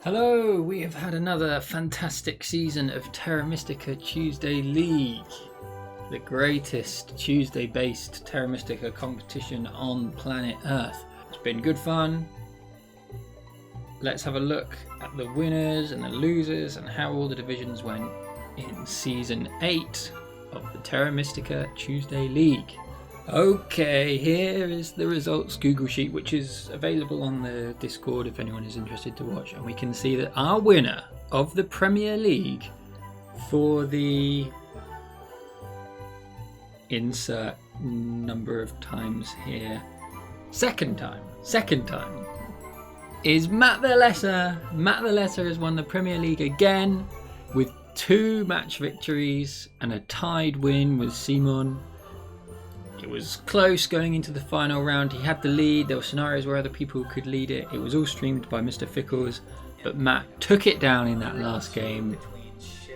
Hello, we have had another fantastic season of Terra Mystica Tuesday League, the greatest Tuesday-based Terra Mystica competition on planet Earth. It's been good fun. Let's have a look at the winners and the losers and how all the divisions went in Season 8 of the Terra Mystica Tuesday League. Okay, here is the results Google Sheet, which is available on the Discord if anyone is interested to watch. And we can see that our winner of the Premier League for the insert number of times here, second time, is Matt the Lesser. Matt the Lesser has won the Premier League again with 2 match victories and a tied win with Simon. It was close going into the final round. He had the lead. There were scenarios where other people could lead it. It was all streamed by Mr. Fickles, but Matt took it down in that last game.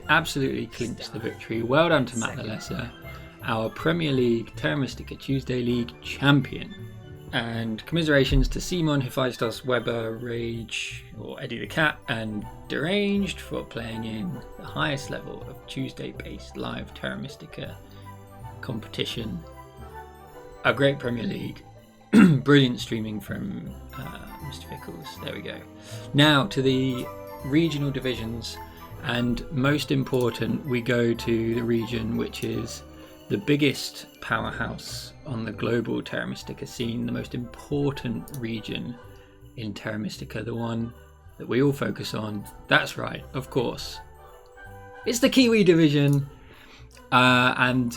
Absolutely clinched the victory. Well done to Matt the Lesser, our Premier League Terra Mystica Tuesday League champion. And commiserations to Simon, Hephaestus, Weber, Rage, or Eddie the Cat, and Deranged for playing in the highest level of Tuesday-based live Terra Mystica competition. A great Premier League. Brilliant streaming from Mr. Fickles. There we go. Now to the regional divisions, and most important, we go to the region which is the biggest powerhouse on the global Terra Mystica scene, the most important region in Terra Mystica, the one that we all focus on. That's right, of course. It's the Kiwi division, and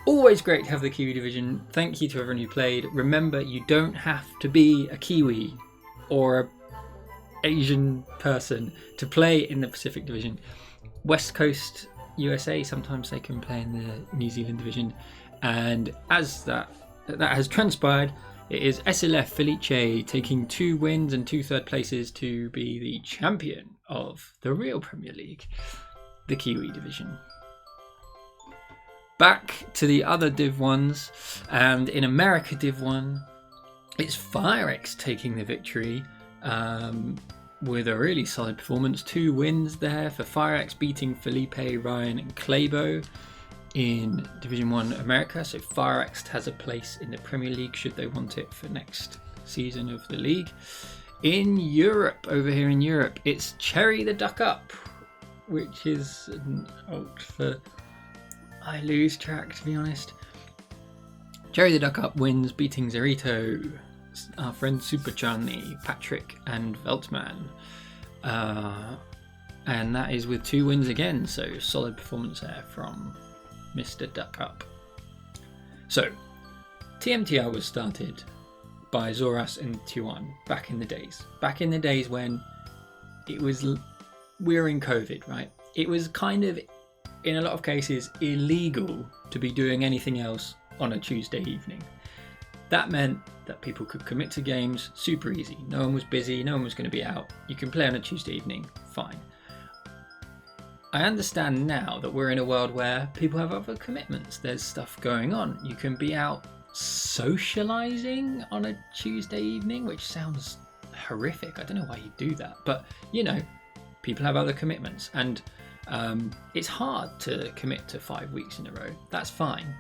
always great to have the Kiwi division. Thank you to everyone who played. Remember, you don't have to be a Kiwi or an Asian person to play in the Pacific division. West Coast USA, sometimes they can play in the New Zealand division. And as that has transpired, it is SLF Felice taking 2 wins and 2 third places to be the champion of the real Premier League, the Kiwi division. Back to the other Div 1s, and in America Div 1, it's FireX taking the victory with a really solid performance. 2 wins there for FireX, beating Felipe, Ryan and Claybo in Division 1 America. So FireX has a place in the Premier League should they want it for next season of the league. In Europe, over here in Europe, it's Cherry the Duck Up, which is an alt for... I lose track, to be honest. Cherry the Duck Up wins, beating Zerito, our friend Super Johnny, Patrick and Veltman. And that is with 2 wins again, so solid performance there from Mr. Duck Up. So, TMTL was started by Zoras and Tuan back in the days. Back in the days when we were in COVID, right? It was kind of, in a lot of cases, illegal to be doing anything else on a Tuesday evening. That meant that people could commit to games super easy. No one was busy, no one was going to be out. You can play on a Tuesday evening, fine. I understand now that we're in a world where people have other commitments. There's stuff going on. You can be out socializing on a Tuesday evening, which sounds horrific. I don't know why you do that, but you know, people have other commitments, and it's hard to commit to 5 weeks in a row. That's fine.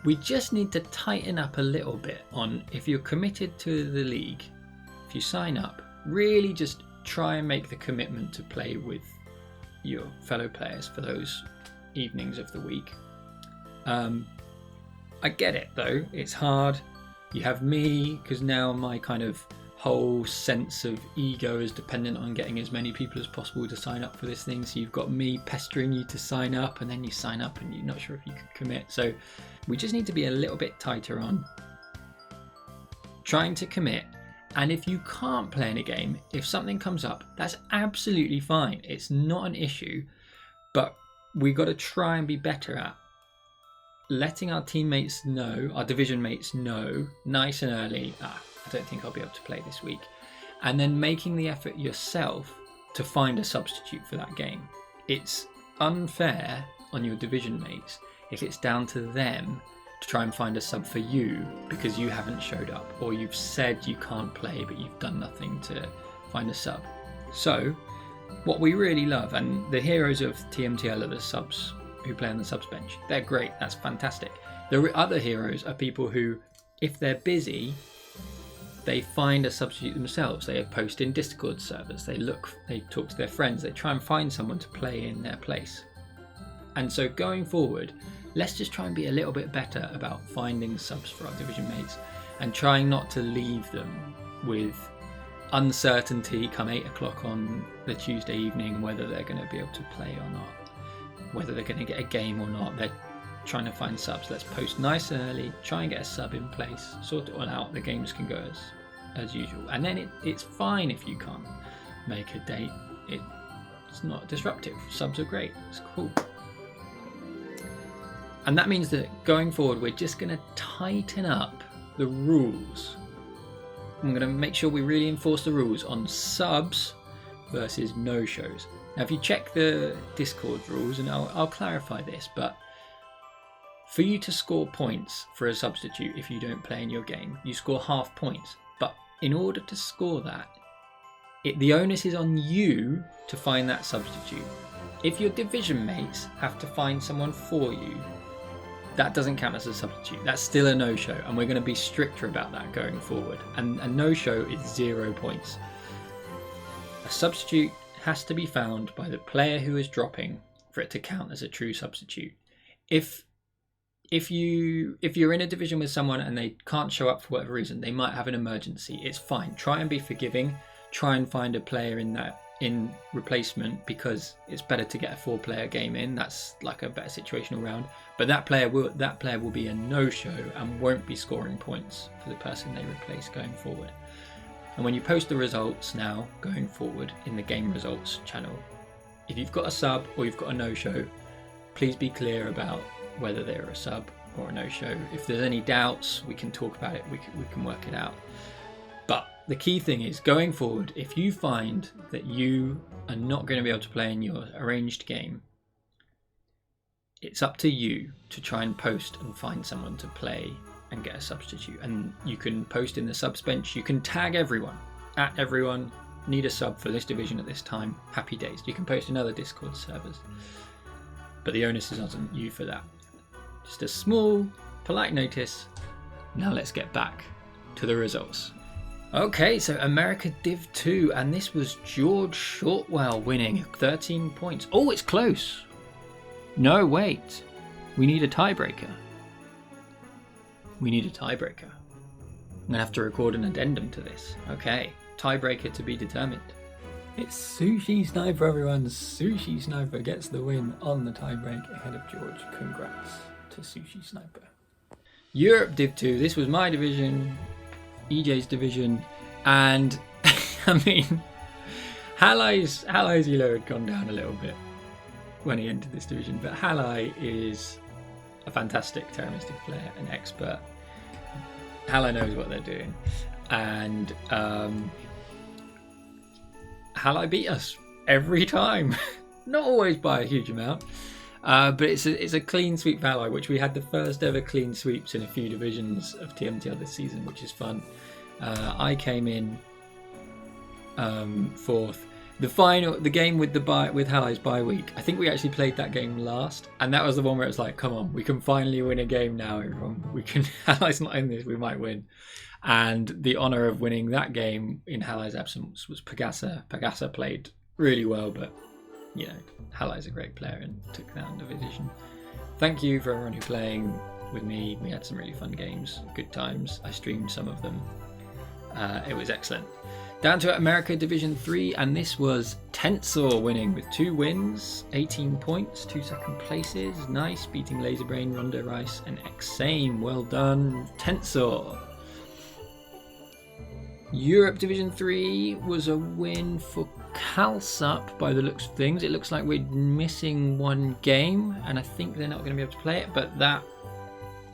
We just need to tighten up a little bit on, if you're committed to the league, if you sign up, really just try and make the commitment to play with your fellow players for those evenings of the week. I get it though, it's hard. You have me, because now my kind of whole sense of ego is dependent on getting as many people as possible to sign up for this thing. So you've got me pestering you to sign up, and then you sign up and you're not sure if you could commit. So we just need to be a little bit tighter on trying to commit. And if you can't play in a game, if something comes up, that's absolutely fine. It's not an issue, but we've got to try and be better at letting our teammates know, our division mates know, nice and early, I don't think I'll be able to play this week. And then making the effort yourself to find a substitute for that game. It's unfair on your division mates if it's down to them to try and find a sub for you because you haven't showed up, or you've said you can't play but you've done nothing to find a sub. So what we really love, and the heroes of TMTL are the subs who play on the subs bench. They're great, that's fantastic. The other heroes are people who, if they're busy, they find a substitute themselves. They post in Discord servers, they talk to their friends, they try and find someone to play in their place. And so going forward, let's just try and be a little bit better about finding subs for our division mates and trying not to leave them with uncertainty come 8 o'clock on the Tuesday evening whether they're going to be able to play or not, whether they're going to get a game or not. They're trying to find subs. Let's post nice and early, try and get a sub in place, sort it all out. The games can go as usual, and then it's fine if you can't make a date. It's not disruptive. Subs are great, it's cool. And that means that going forward we're just going to tighten up the rules. I'm going to make sure we really enforce the rules on subs versus no-shows. Now if you check the Discord rules, and I'll clarify this, but for you to score points for a substitute if you don't play in your game, you score half points. But in order to score that, the onus is on you to find that substitute. If your division mates have to find someone for you, that doesn't count as a substitute. That's still a no-show, and we're going to be stricter about that going forward. And a no-show is 0 points. A substitute has to be found by the player who is dropping for it to count as a true substitute. If you're in a division with someone and they can't show up for whatever reason, they might have an emergency, it's fine. Try and be forgiving. Try and find a player in replacement, because it's better to get a 4-player game in. That's like a better situational round. But that player will be a no-show and won't be scoring points for the person they replace going forward. And when you post the results now going forward in the game results channel, if you've got a sub or you've got a no-show, please be clear about whether they're a sub or a no-show. If there's any doubts, we can talk about it, we can work it out. But the key thing is, going forward, if you find that you are not going to be able to play in your arranged game, it's up to you to try and post and find someone to play and get a substitute. And you can post in the subs bench, you can tag everyone, at everyone, need a sub for this division at this time, happy days. You can post in other Discord servers, but the onus is on you for that. Just a small, polite notice. Now let's get back to the results. Okay, so America Div 2, and this was George Shortwell winning 13 points. Oh, it's close. No, wait. We need a tiebreaker. I'm going to have to record an addendum to this. Okay, tiebreaker to be determined. It's Sushi Sniper, everyone. Sushi Sniper gets the win on the tiebreak ahead of George. Congrats to Sushi Sniper. Europe Div 2, this was my division, EJ's division, and I mean, Halai's elo had gone down a little bit when he entered this division, but Halai is a fantastic Terra Mystic player, an expert. Halai knows what they're doing, and Halai beat us every time. Not always by a huge amount, but it's a clean sweep for Halai, which we had the first ever clean sweeps in a few divisions of TMTL this season, which is fun. I came in fourth. The game with Halai's bye week, I think we actually played that game last, and that was the one where it's like, come on, we can finally win a game now, everyone. We can. Halai's not in this, we might win. And the honour of winning that game in Halai's absence was Pagasa. Pagasa played really well, but you know, Halai's a great player and took down the division. Thank you for everyone who playing with me. We had some really fun games, good times. I streamed some of them. It was excellent. Down to America Division 3, and this was Tensor winning with 2 wins, 18 points, 2 second places. Nice, beating Laserbrain, Rondo Rice, and Xame. Well done, Tensor. Europe Division 3 was a win for Calsup by the looks of things. It looks like we're missing 1 game, and I think they're not going to be able to play it, but that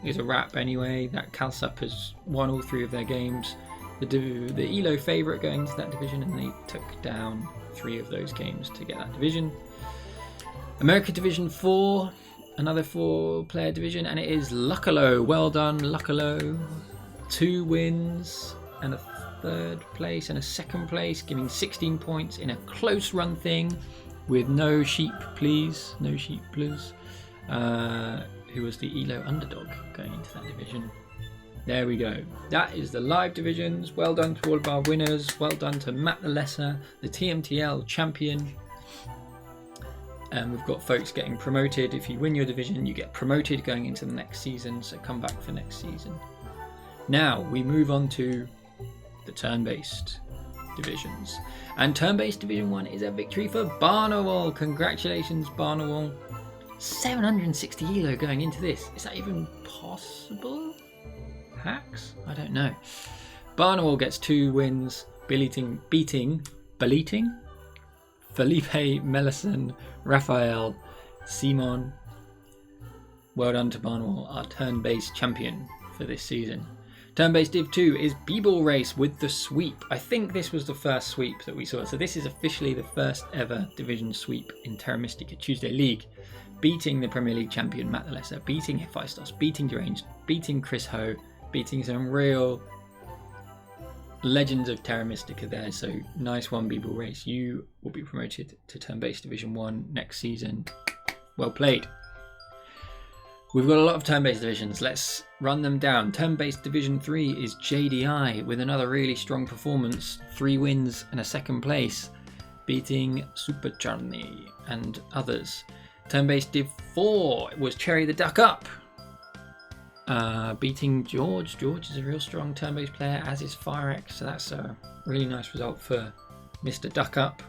is a wrap anyway. That Calsup has won all 3 of their games. The ELO favourite going into that division, and they took down 3 of those games to get that division. America Division 4, another 4-player division, and it is Lucalo. Well done, Lucalo. 2 wins and third place and a second place, giving 16 points in a close run thing with no sheep, please. No sheep, please. Who was the ELO underdog going into that division. There we go. That is the live divisions. Well done to all of our winners. Well done to Matt the Lesser, the TMTL champion. And we've got folks getting promoted. If you win your division, you get promoted going into the next season. So come back for next season. Now we move on to the turn-based divisions. And turn-based division 1 is a victory for Barnawal. Congratulations, Barnawal. 760 ELO going into this. Is that even possible? Hacks? I don't know. Barnawal gets 2 wins, beating Felipe, Mellison, Raphael, Simon. Well done to Barnawal, our turn-based champion for this season. Turn-based Div 2 is B-Ball Race with the sweep. I think this was the first sweep that we saw. So this is officially the first ever division sweep in Terra Mystica Tuesday League. Beating the Premier League champion Matt the Lesser, beating Hephaestus, beating Deranged, beating Chris Ho, beating some real legends of Terra Mystica there. So nice one, B-Ball Race. You will be promoted to turn-based Division 1 next season. Well played. We've got a lot of turn-based divisions. Let's run them down. Turn-based Division 3 is JDI with another really strong performance. 3 wins and a second place, beating Super Charney and others. Turn-based Div 4 was Cherry the Duck Up, beating George. George is a real strong turn-based player, as is Firex, so that's a really nice result for Mr. Duck Up.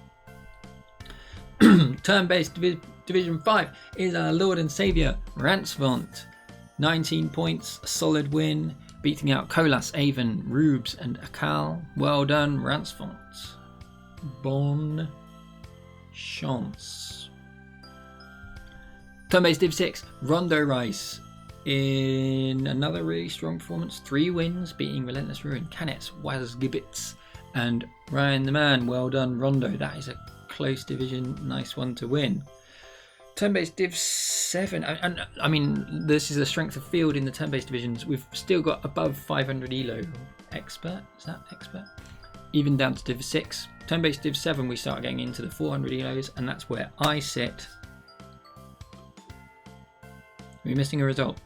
Turn-based Division 5 is our Lord and Saviour, Ransvont. 19 points, a solid win, beating out Colas, Avon, Rubes and Akal. Well done, Ransvont. Bon chance. Turn-based Div 6, Rondo Rice in another really strong performance. 3 wins, beating Relentless Ruin, Canets, Waz Gibbets and Ryan the Man. Well done, Rondo. That is a close division. Nice one to win. Turn-based Div 7, and I mean, this is the strength of field in the turn-based divisions. We've still got above 500 ELO. Expert? Is that expert? Even down to Div 6. Turn-based Div 7, we start getting into the 400 ELOs, and that's where I sit. Are we missing a result?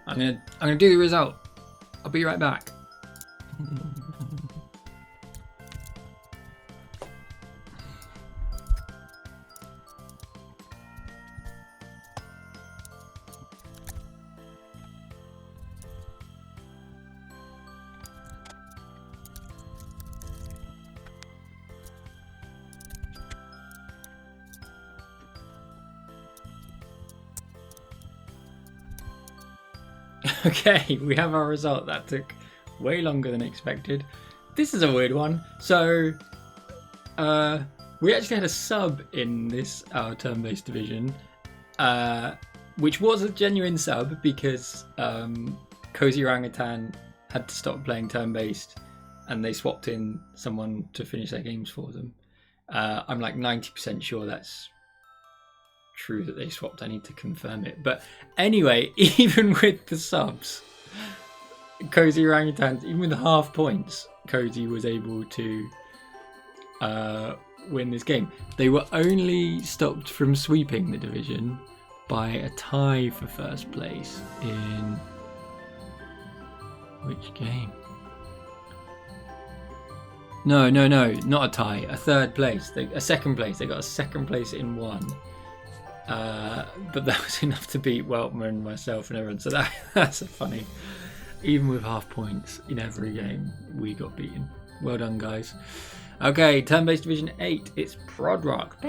I'm gonna do the result. I'll be right back. Okay, we have our result. That took way longer than expected. This is a weird one. So, we actually had a sub in this our turn-based division, which was a genuine sub because Cozy Orangutan had to stop playing turn-based, and they swapped in someone to finish their games for them. I'm like 90% sure that's true that they swapped. I need to confirm it. But anyway, even with the subs, Cozy Orangutans, even with the half points, Cozy was able to win this game. They were only stopped from sweeping the division by a tie for first place in which game? No, not a tie. A third place. A second place. They got a second place in one. But that was enough to beat Weltman and myself and everyone. So that's a funny. Even with half points in every game, we got beaten. Well done, guys. Okay, turn-based Division 8. It's Prodrock.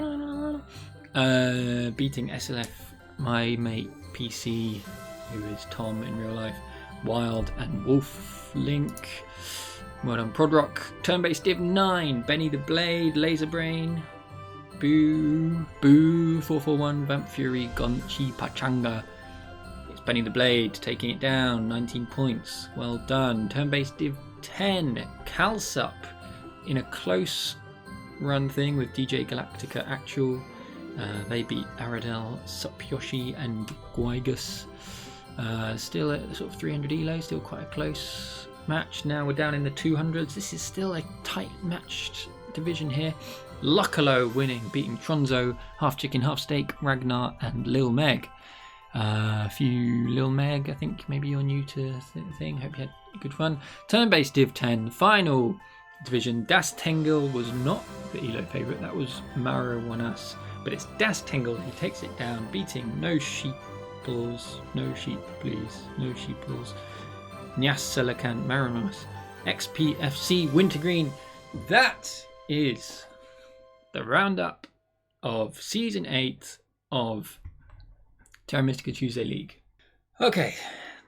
Beating SLF, my mate PC, who is Tom in real life, Wild and Wolf Link. Well done, Prodrock. Turn-based Div 9. Benny the Blade, Laserbrain. Boo, 441, Vamp Fury, Gonchi, Pachanga. It's Benny the Blade taking it down, 19 points. Well done. Turn-based Div 10, Calsup in a close run thing with DJ Galactica Actual. They beat Aradel, Supyoshi and Guigus. Still at sort of 300 elo, still quite a close match. Now we're down in the 200s. This is still a tight matched division here. Lucalo winning, beating Tronzo, Half Chicken, Half Steak, Ragnar, and Lil Meg. A few Lil Meg, I think maybe you're new to the thing. Hope you had good fun. Turn-based Div 10, final division. Das Tengel was not the elo favourite. That was Maro Won Us. But it's Das Tengel who takes it down, beating No Sheeples, No Sheep Please, No Sheeples, Nyas Selakant, Marinus, XPFC Wintergreen. That is the roundup of Season 8 of Terra Mystica Tuesday League. Okay,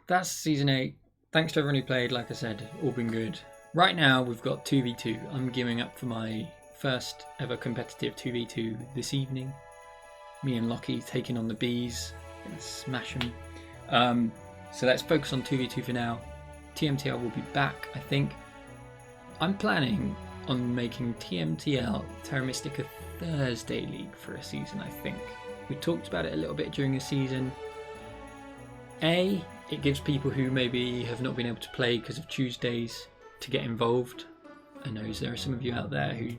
that's Season 8. Thanks to everyone who played, like I said, all been good. Right now we've got 2v2. I'm gearing up for my first ever competitive 2v2 this evening. Me and Lockie taking on the bees. Gonna smash them. So let's focus on 2v2 for now. TMTL will be back, I think. I'm planning on making TMTL Terra Mystica Thursday League for a season, I think. We talked about it a little bit during the season. It gives people who maybe have not been able to play because of Tuesdays to get involved. I know there are some of you out there who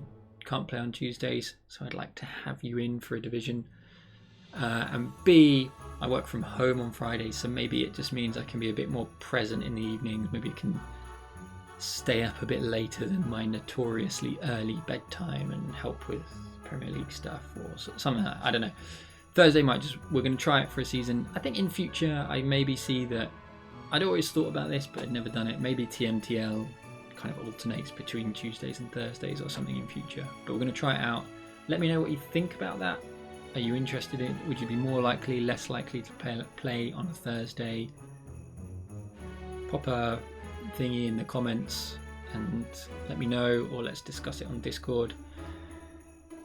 can't play on Tuesdays, so I'd like to have you in for a division. And B, I work from home on Fridays, so maybe it just means I can be a bit more present in the evenings. Maybe I can stay up a bit later than my notoriously early bedtime and help with Premier League stuff or something like that. I don't know. Thursday we're going to try it for a season. I think in future I maybe see that, I'd always thought about this but I'd never done it, maybe TMTL kind of alternates between Tuesdays and Thursdays or something in future, but we're going to try it out. Let me know what you think about that. Are you interested in it? Would you be more likely, less likely to play on a Thursday? Pop a thingy in the comments and let me know, or let's discuss it on Discord.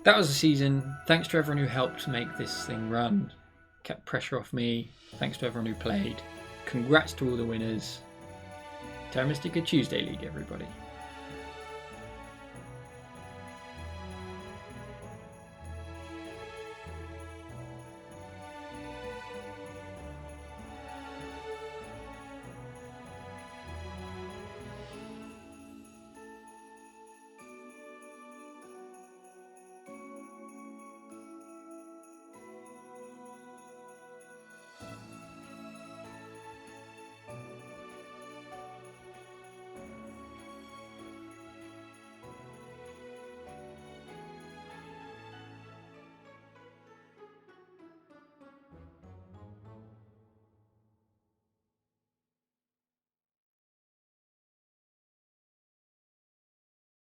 That was the season. Thanks to everyone who helped make this thing run, kept pressure off me. Thanks to everyone who played. Congrats to all the winners. Terra Mystica Tuesday League, everybody.